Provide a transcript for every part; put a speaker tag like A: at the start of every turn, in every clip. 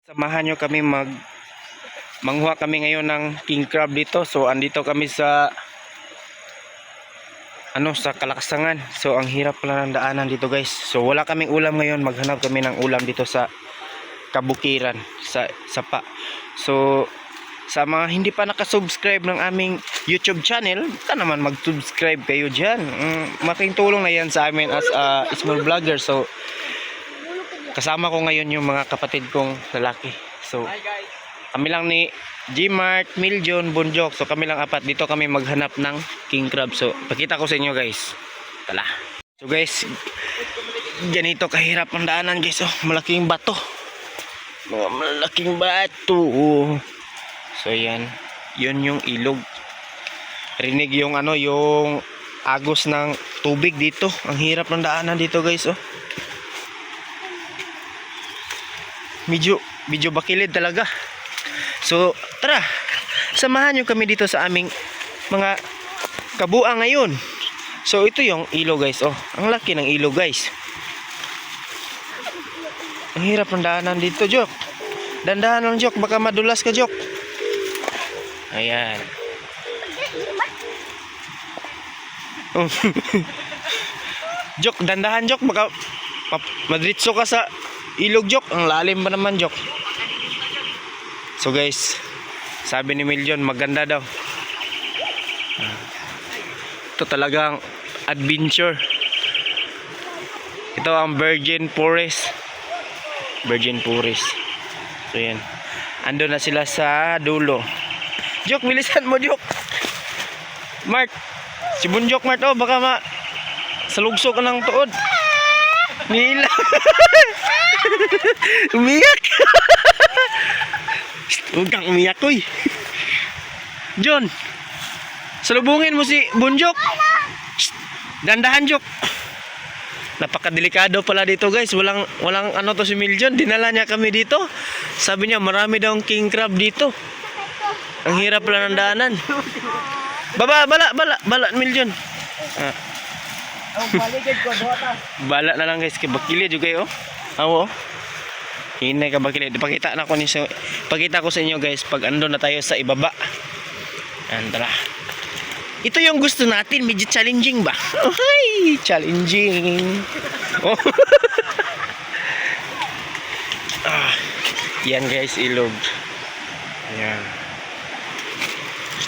A: Samahan nyo kami manghuha kami ngayon ng king crab dito. So andito kami sa sa Kalaksangan. So ang hirap pala ng daanan dito, guys. So wala kaming ulam ngayon, maghanap kami ng ulam dito sa Kabukiran, sa Sapa. So sa mga hindi pa nakasubscribe ng aming YouTube channel, baka naman mag-subscribe kayo dyan. Malaking tulong na yan sa amin as a small vlogger. So kasama ko ngayon yung mga kapatid kong lalaki. So kami lang ni G-Mart, Miljon, Bonjok. So kami lang apat. Dito kami maghanap ng king crab. So pakita ko sa inyo, guys. Tala. So guys, ganito kahirap ang daanan, guys. Oh, malaking bato. Mga malaking bato. So yan. Yun yung ilog. Rinig yung yung agos ng tubig dito. Ang hirap ng daanan dito, guys. Oh. Medyo bakilid talaga. So tara, samahan nyo kami dito sa aming mga kabuang ngayon. So ito yung ilog, guys. Oh, ang laki ng ilog, guys. Ang hirap ng daanan dito, Jok. Dandahan lang, Jok, baka madulas ka, Jok. Ayan. Jok, dandahan, Jok, baka madritso ka sa ilog, Jok. Ang lalim ba naman, Jok? So guys, sabi ni Miljon, maganda daw. Ito talagang adventure. Ito ang Virgin Forest. Virgin Forest. So yan. Ando na sila sa dulo. Jok, bilisan mo, Jok. Mart. Si Bonjok, Mart. Oh, baka salugso ka ng tuod. Nila. Umiyak. Huwag kang umiyak, uy. John, salubungin mo si Bonjok. Dandahan, Jok. Napakadelikado pala dito, guys. Walang to si Miljon. Dinala niya kami dito. Sabi niya marami daw king crab dito. Ang hirap pala ng daanan. Bala Miljon. Bala na lang, guys. Bakilid juga kayo. Awo. Hinay ka bakilid. Pakita ko sa inyo, guys, pag ando na tayo sa ibaba. Andra. Ito yung gusto natin, medyo challenging ba? Ay, challenging. Oh. Yan, guys, ilog. Ayan.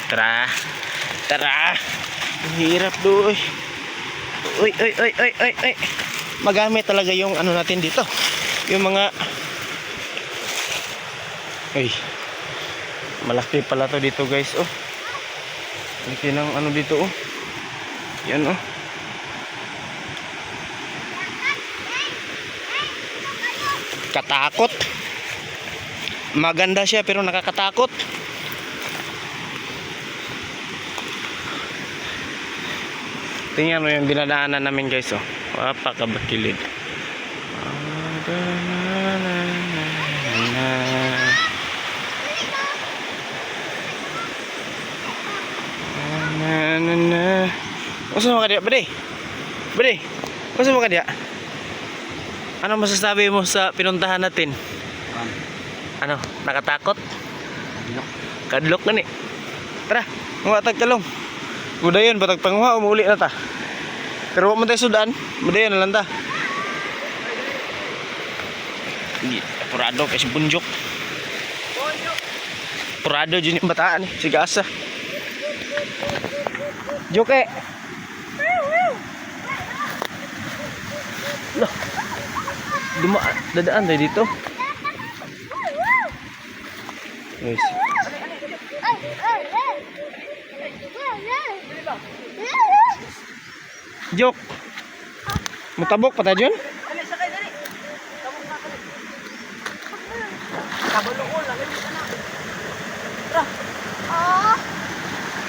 A: Tara. Ang hirap doon. Uy. Magamit talaga yung natin dito. Yung mga malaki pala to dito, guys. Oh. Laki ng dito, oh. Yan, oh. Katakot. Maganda siya pero nakakatakot. Tingnan mo yung dinadaanan namin, guys, oh. Napakabakilid. Kusa mo ka diya, Bade? Kusa mo ka diya? Ano masasabi mo sa pinuntahan natin? Nakatakot? Kadlok na ni. Tara, mga tagtalong. Budayon, batag panguha, umuuli na ta. Pero wag mo tayo sudan, budayon na lang ta. Purado kasi Bonjok. Purado dyan yung bataan, sigasa. Joke. Loh. Dadaan tayo dito. Guys. Jok. Mutabok pa tayo dyan?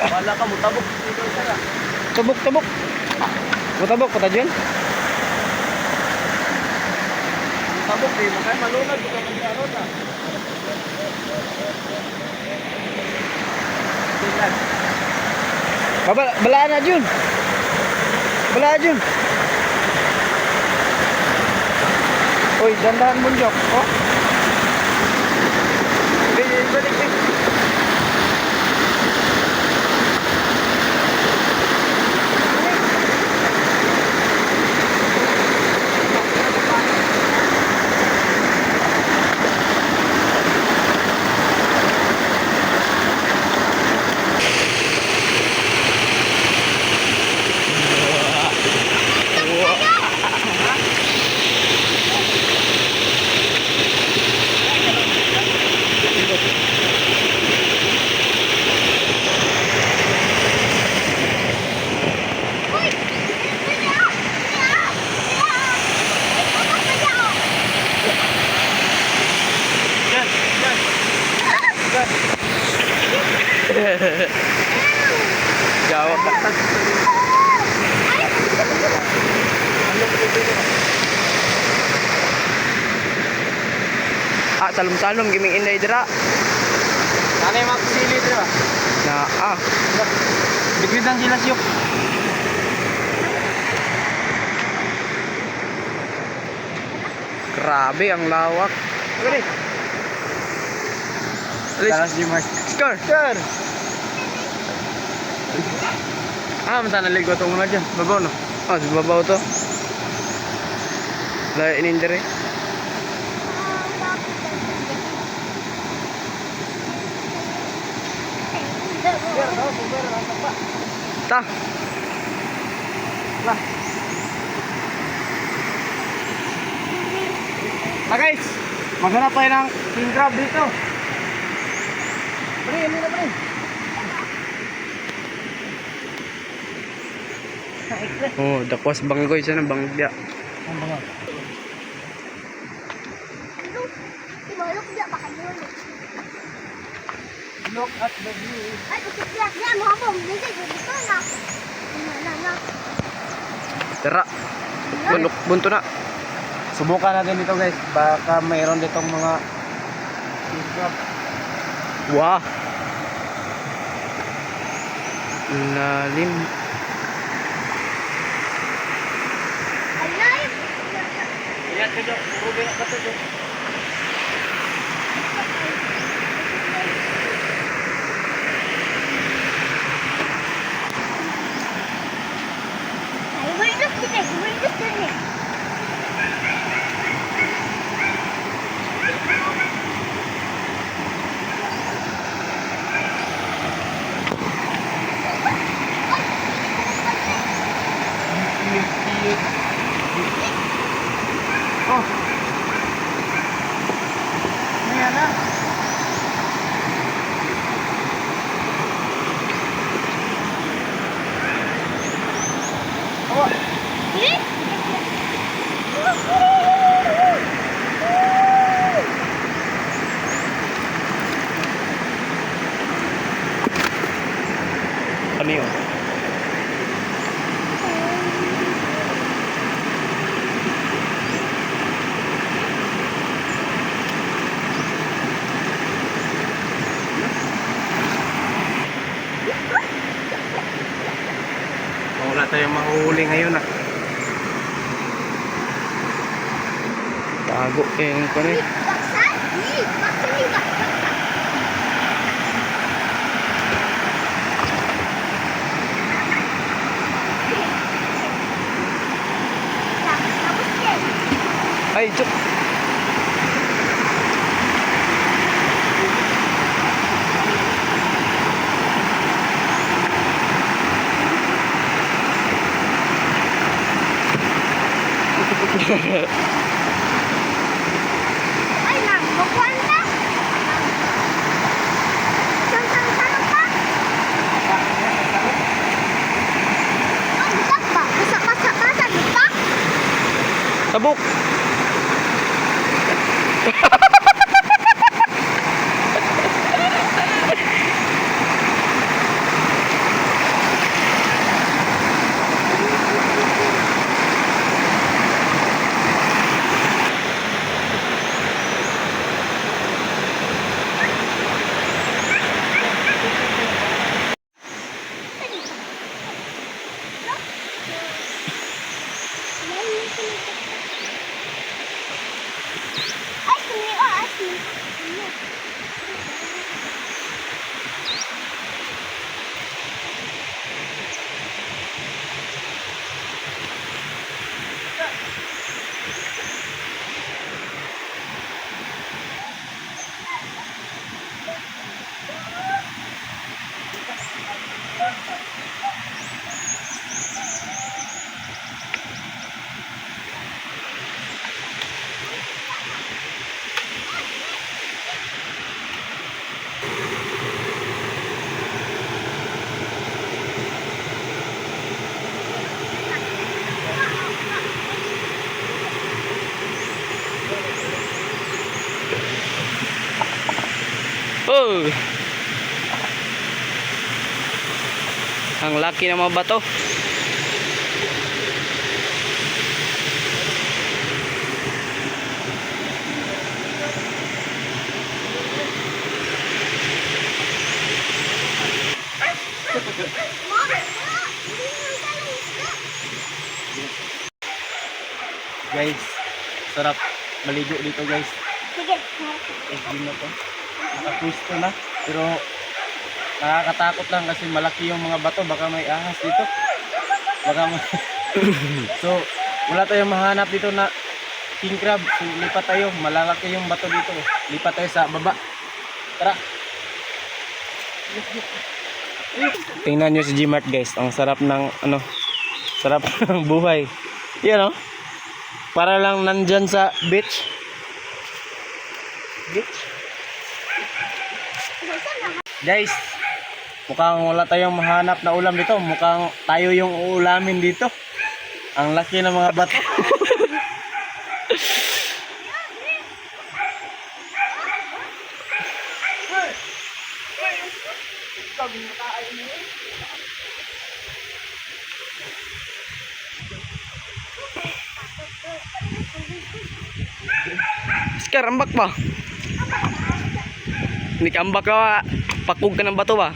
B: Wala ka, mutabok.
A: Tabok. Mutabok pa tayo dyan?
B: Mutabok, di mo kayo malunod. Di ka mag-aron na.
A: Balaan na, Jun. Uy, dandahan, Bonjok. Oh. Gawa ka. Salom-salom giming inday dira.
B: Ano yung mga kusili, di ba?
A: Na
B: Bigwid ang gilas yun.
A: grabe ang lawak.
B: Alis. Talas di mas.
A: Scar.
B: Sir! Mata naligo ito muna dyan. Bago, no?
A: Oh, sa babaw to. Lain injury. Ta.
B: Lah. Guys, maghanap tayo ng king crab dito. Pre, ano na pre?
A: Oh, dakwas banggoy siya ng bangga.
B: Ang bango. Look at the view.
A: Tara. Bunto na.
B: Subukan natin dito guys. Baka mayroon ditong mga king crab.
A: Wah. Lalim.
B: Ayan ka dyan. Rubi na ka dyan. Oh. Ayan na. Oh.
A: Ano yun? Wala tayong mahuhuli ngayon ah. Tago yung ko na. Ay, cuk.
C: Ay, nang, magkuhan ka? Sang-sang-sang pa? Oh, butak ba? Masak-masak ka sa butak?
A: Tabuk.
C: Ay, kumiro, ay, kumiro.
A: Oh! Ang laki ng mga bato.
B: Guys, sarap maligo dito guys.
C: Sige.
B: Hindi na to. Nakapwisto na. Pero nakakatakot lang kasi malaki yung mga bato. Baka may ahas dito. Baka may... So, wala tayong mahanap dito na king crab. So, lipat tayo. Malalaki yung bato dito. Lipat tayo sa baba. Tara.
A: Tingnan nyo si Gmart guys. Ang sarap ng ano. Sarap ng buhay. Yan o. Para lang nandyan sa beach.
B: Guys, mukhang wala tayong mahanap na ulam dito. Mukhang tayo yung uulamin dito. Ang laki ng mga bato.
A: Oscar, ambak ba? Hindi ka ambak ka, pakug ka ng bato ba?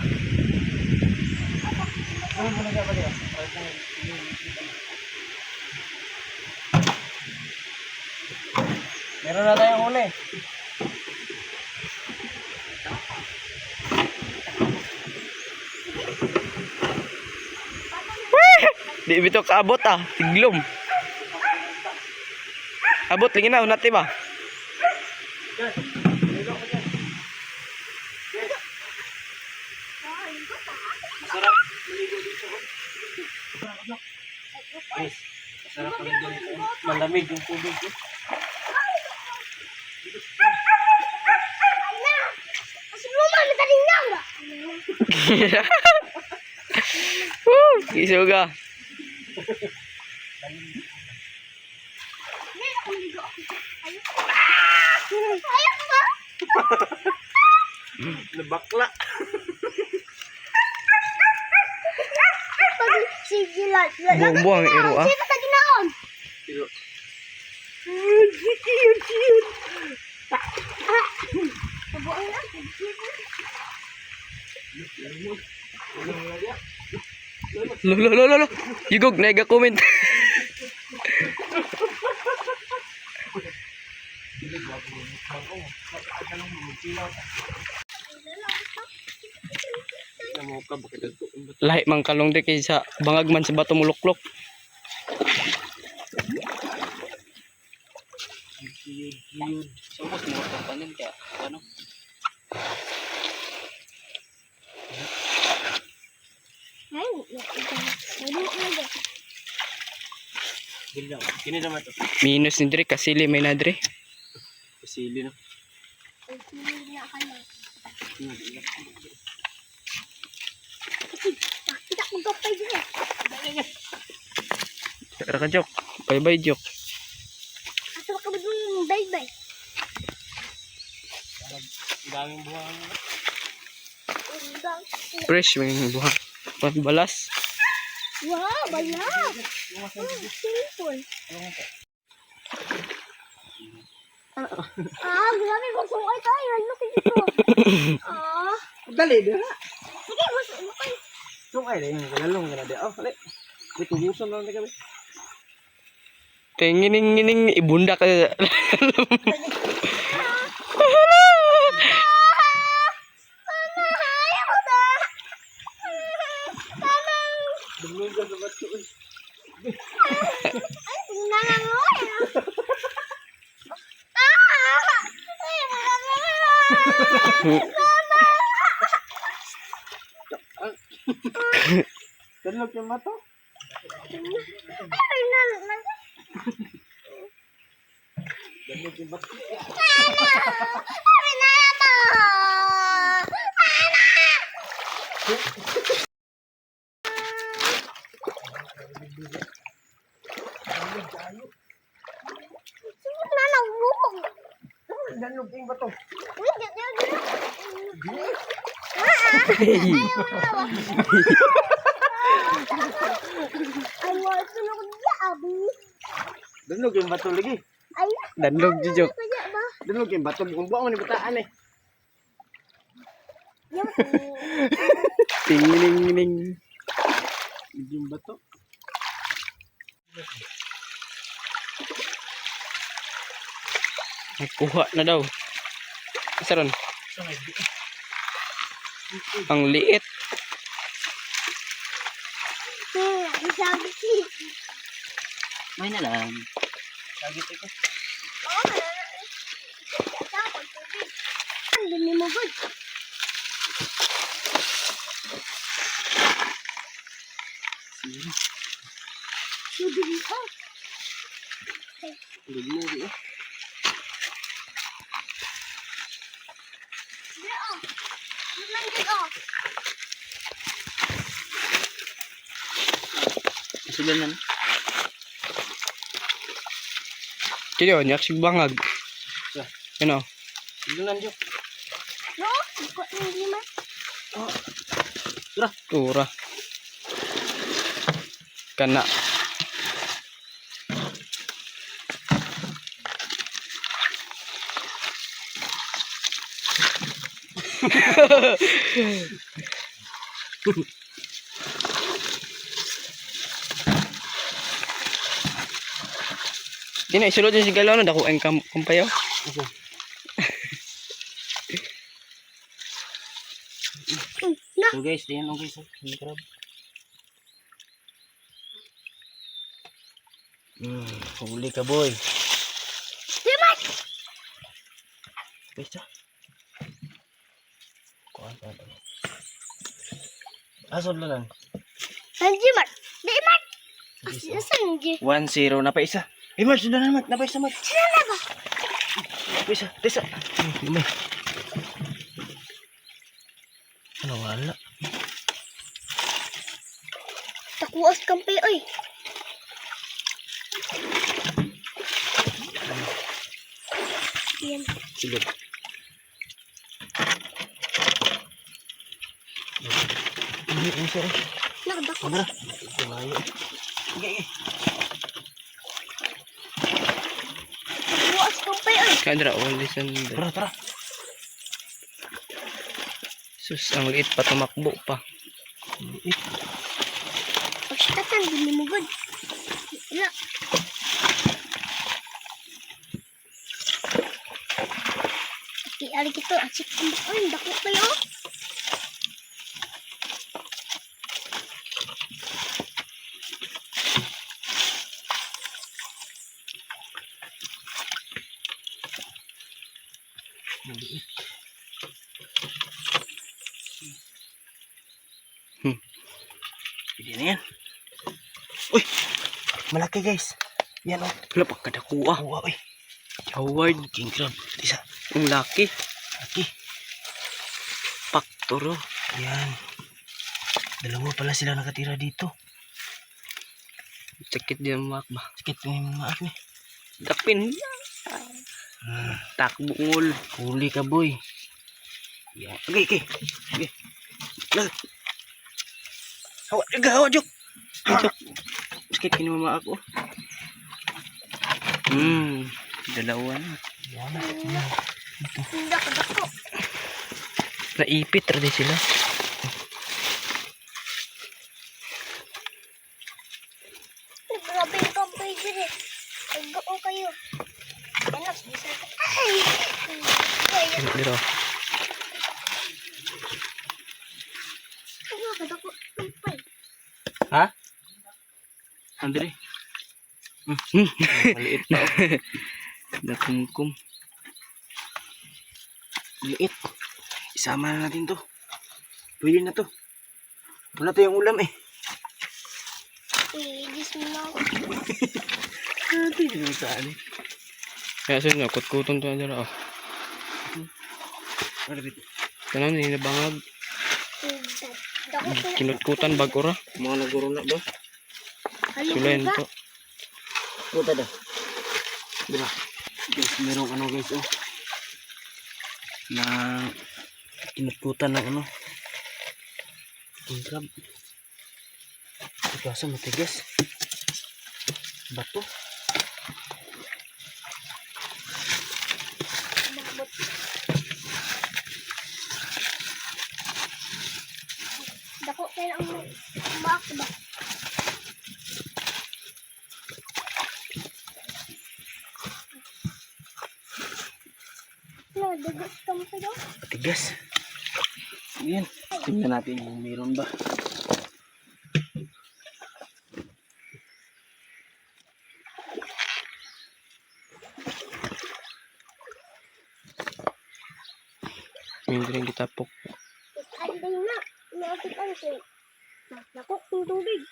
B: Meron na tayong huli.
A: Di bito kaabot ah, tiglom. Abot lagi na, unat ba?
B: Masarap maligo dito. Guys, masarap maligo dito. Malamig yung tubig.
C: Kasi lumang nataling lang ba?
A: Isuga.
C: Hindi ako maligo ako. Ayok ba?
B: Nabakla.
C: Sige lang.
A: Buong-buong ang iro ah.
C: Sige pa ginaon. Kabuang na.
A: Lo. Yugog, naiga comment. Lahi mang kalong di kay sa bangag man sa bato muluklok.
B: Sumos mo ito panin ka. Ano?
C: Ay,
B: Kini naman ito.
A: Minus ni Dre kasili may na Dre.
B: Kasili na.
C: Kita ko gapay din eh.
A: Tara ka joke. Bye joke.
C: Asa ka ba dun bye-bye?
B: Ang daming buhang.
A: Fresh may buhang. Balas.
C: Wow, bala. Simple. Grabe, masungay tayo. Ano dito?
B: Dali na.
C: Sige, masungay.
B: Sungay na yung kalalong ka na di. Oh, hali. May tubusan lang na kami.
A: Tingining ibunda ka.
B: Dumulong ka sa bato.
C: Ay, tingnan mo.
B: Dalog yung mata.
C: Ay, nalang.
B: Dalog yung bato.
C: Ay, nato. Dalog yung bato.
B: Dalog yung bato.
C: Ay, wala sunod niya, abi.
B: Danog yung bato lagi.
C: Ay,
A: Danlog jujok.
C: kaya ba?
B: Danog yung bato. Kung buwan mo ni bataan eh.
C: Yung,
A: Ting ning ning.
B: Yung bato.
A: Nagkuha na daw. Isa ron. Ang liit.
C: sabi si.
B: May na lang. Sagit ito.
C: Oo, wala na eh. Tapos, tubig. Ang dumi mo, good. Tubig mo.
B: Lugmuri eh.
C: Hindi, oh. Yun lang din, oh.
B: Sudanan.
A: Kaya nyak sigbangag. Ano?
B: Sudanan jo.
C: No, hindi man.
A: Tura. Kana. Dina isulod yung sigalaw na dako ang kumpayaw.
C: Na,
B: So guys, diyan okay so. Hindi crab. Huli ka boy.
C: di man.
B: Guys, kuan pa. Asol na lang.
C: Hindi man. Di man. Asan hindi?
B: 1-0 na pa isa. Eh, Mark, sudanan Mark. Na pa isa Mark.
C: Sila na ba?
B: Isa, isa. Lumay. Ano wala?
C: Takuas kampi, oy. Yan.
B: Silog. Ini sir.
C: Nakadako.
B: Tara. Tumayo. Okay.
C: Takuas kampi, oy.
A: Kadra only sand.
B: Tara, tara.
A: Sus ang liit pa tumakbo pa.
C: Pagsikatan, dumi mo, good. Wala. Ari gitu, asik kumbak. Oy, dako kayo.
B: Pwede na yan. Uy! Malaki guys. Yan o.
A: Lapak kada kuha.
B: Uwa, uy.
A: Howard.
B: King crab. Isa.
A: Ang laki.
B: Laki.
A: Paktoro.
B: Yan. Dalawa pala sila nakatira dito.
A: Sakit din ang mak ba.
B: Sakit mo yung maak ni.
A: Dapin. Takbo ngol.
B: Huli ka boy. Yan. Okay, okay. Okay. Lag. Hawa, jaga, hawa, Jok.
A: Jok. Sakit kinuma ako. Dalawa na.
B: Yan.
C: Dako.
A: Naipit rin sila.
C: Grabe yung kampi dyan eh. Nagdako kayo. Anak, bisa ka. Ay! Ay!
A: Dito.
C: Ano ka dako? Kampi.
B: Ha? Andre. Maliit pa.
A: Nakumkum.
B: Maliit. Isama na natin to. Pwede na to. Wala tayong ulam eh.
C: Idis mo na ako.
B: Tingnan mo saan eh.
A: Kaya sir na kutkuton to na oh.
B: Malapit.
A: Kanan ni nabangag.
C: Dako ka.
A: Kinutkutan bag ora.
B: Mga naguro na ba?
A: Sulayan to.
B: Puta dah. Diba? Guys, merong ano guys oh. Na kinutkutan ng ano.
A: King crab. Ito asa matigas. Bato.
C: Bakbot. Dako kayo ang baak ba? No, dagas ka mo kayo.
A: Matigas.
B: Yan. Tingnan natin kung meron ba.
A: Hindi rin kitapok.
C: Anday na. Nakit ang say. Nakok ng tubig.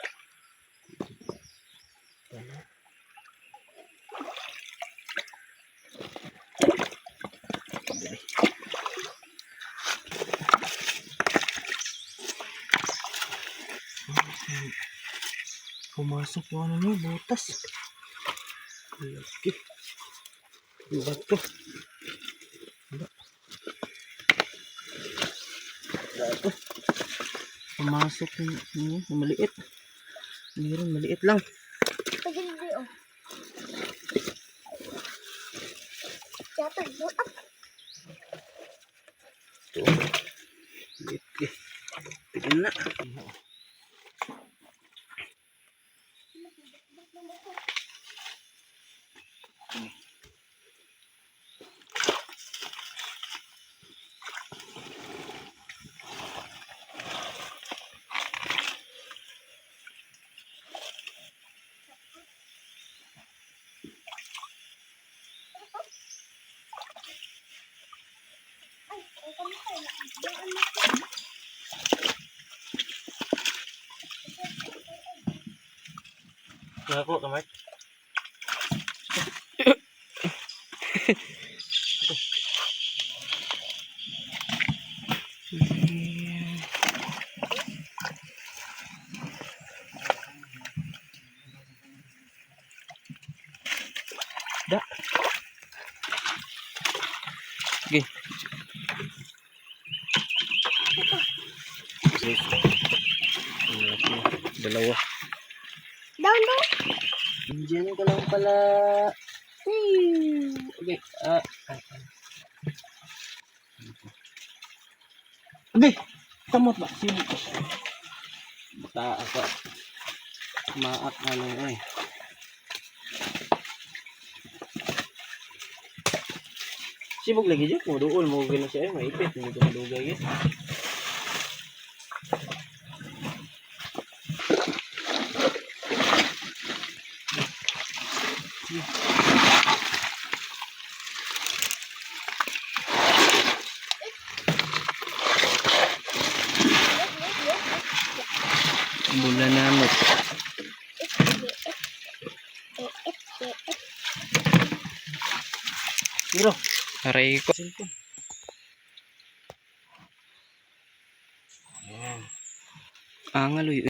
A: Pumasok yung ano niya, butas. Laki. Bato. Bato. Pumasok yung maliit. Meron maliit lang.
C: Pagindi oh. Yatag mo up.
A: Ito. Maliit eh. Tignan na.
C: Ay, ang kami tayo. Daan na.
B: Ako, kamay.
A: Da. Sige. Dalawa.
C: Down daw.
B: Diyan ka lang pala. Okay. Okay. Kamot ba? Sino ko? Bata ako. Maak na lang eh. Sibog lagi dyan. Muduol mo gano'n siya eh. Maipit. Hindi ko madugay eh.
A: Bulan namit.
B: Bro.
A: Aray ko. Angal uy.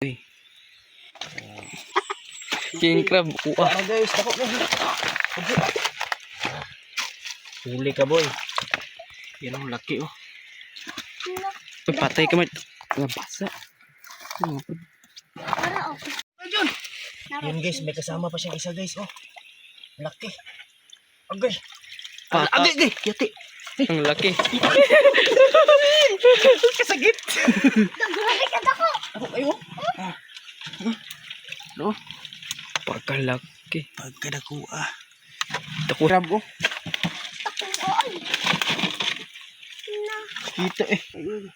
A: Uy. King crab. Uah.
B: Guys, takot na. Huli ka boy.
A: Yan ang laki oh. Uy, patay ka mat. Nabasa.
C: Para oh.
B: Yun guys, may kasama pa siyang isa guys. Oh. Laki. Agay.
A: Patas.
B: Agay, agay. Yati.
A: Ang laki.
B: Kasagit.
C: Nagrahe ka dako.
B: Ako kayo.
A: No? Pagkalaki.
B: Pagkadakua.
A: Dako crab oh.
C: Takong oy. Na.
B: Kita eh. Ayun.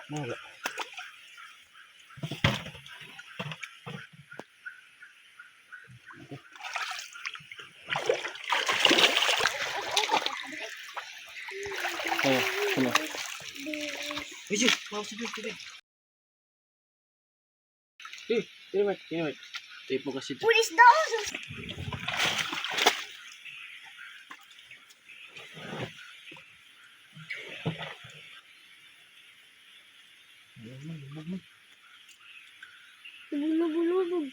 B: Mga. Ano? Ijin, mau sige, sige. Kini, Tipo kasi.
C: Pulis daw. Lubog.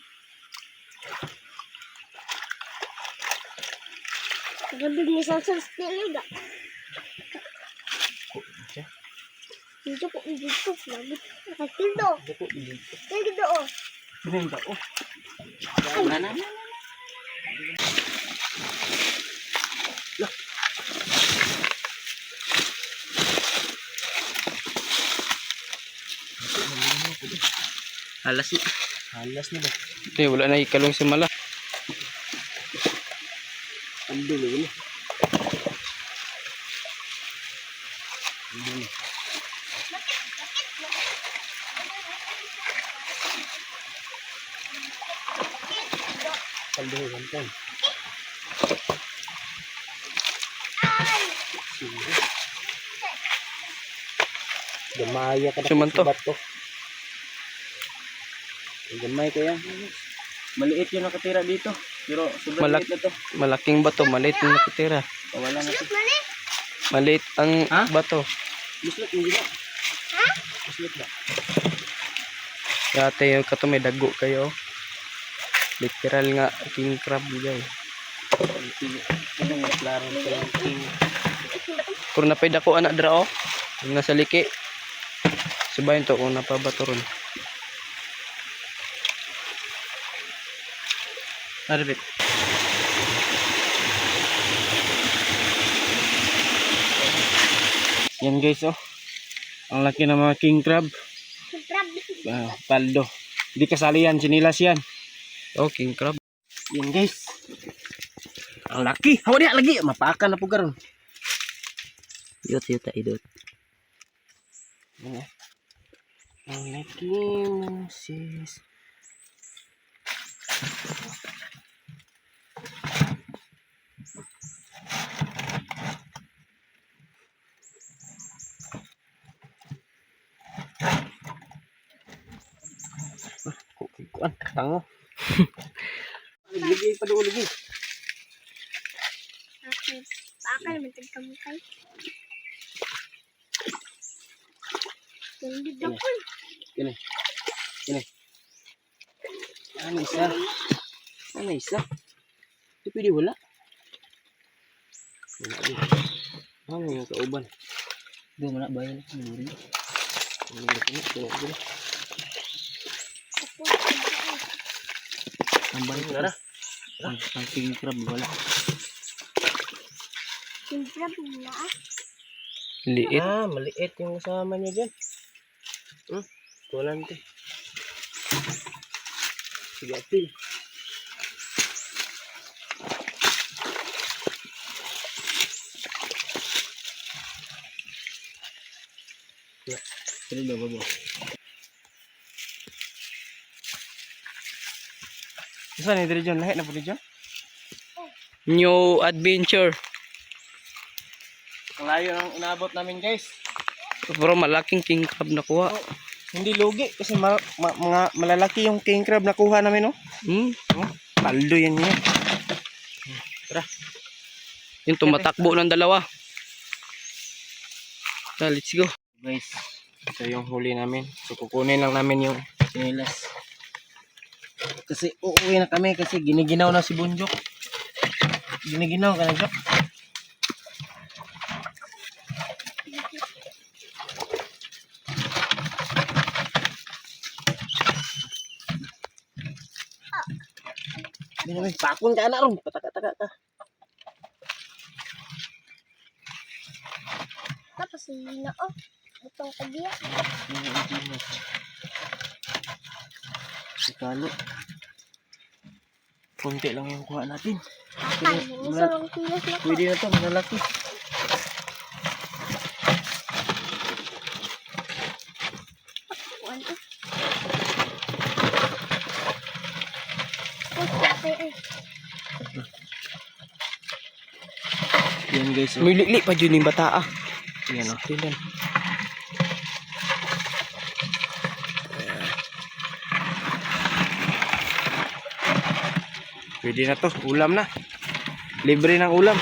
C: Gabig ni Sansan Stiliga. Dito po, dito. Lagot. Nakakildo.
B: Dako dito.
C: Dito, oh.
B: Ganun ba? Oh. Wala na.
A: Alas na.
B: Halas na ba?
A: Wala na ikalong si Mala.
B: Ang dulo yun. Kalduho ganteng. Gamaya ka na
A: Suman to.
B: bato. Gamay ko yan. Maliit yung nakatira dito. Pero sobrang
A: Malak-
B: liit na to.
A: Malaking bato, maliit ang nakitira.
B: Wala na to.
C: Mali.
A: Maliit ang
B: Ha?
A: bato.
B: Buslot hindi na.
C: Ha?
B: Buslot ba?
A: Dati yung kato may dago kayo. Literal nga king crab guys.
B: Ano nga klaro ko yung king.
A: Kung napay dako anak dra oh. Yung nasa liki. Subayin to kung napabato ron.
B: Arbit. Yan guys oh. Ang laki ng mga king crab. Paldo. Di kasali yan, sinilas yan.
A: Oh, king crab.
B: Yan guys. Ang laki. Hawa niya lagi. Mapakan na po karon.
A: Yut idot.
B: Yan eh. Ang laki sis. Kuan, tango. Lagi pa doon lagi.
C: Okay. Bakal naman tagkamukay. Hindi daw po.
B: Kini. Kini. Ano isa? Ano isa? Di pwede wala. Wala di. Ano yung kauban? Di mo na bayan ng muri. Ano yung kauban? Ang balik na ra. Ang king crab wala.
C: Siyempre po na.
A: Liit.
B: Ah, maliit yung kasama niya dyan. Kulante. Sige, atil. Sino ba ba? Saan ni diri John? Lahat na po ni John?
A: New adventure.
B: Ang layo ng inabot namin guys.
A: Pero malaking king crab nakuha.
B: Hindi lugi kasi mga malalaki yung king crab na kuha namin oh. Paldo yan niya. Tara.
A: Yung tumatakbo ng dalawa. Let's go.
B: Guys, ito yung huli namin. So kukunin lang namin yung sinilas. Kasi uuwi na kami kasi giniginaw na si Bunjok. Giniginaw ka na Jok. May pakon ka na ron. Pataka-taka ka.
C: Tapos hindi na, oh. Itong kagiya.
B: Sikalo. Kunti lang yung kuha natin.
C: Bakal. Masarang kilos na po.
B: Pwede na to, malalaki.
C: Kuwan to. Oh, patay ay.
B: Yan guys. Oh.
A: May likli pa dyan yung bata ah.
B: Yan oh.
A: Tilan.
B: Pwede na to, ulam na. Libre ng ulam.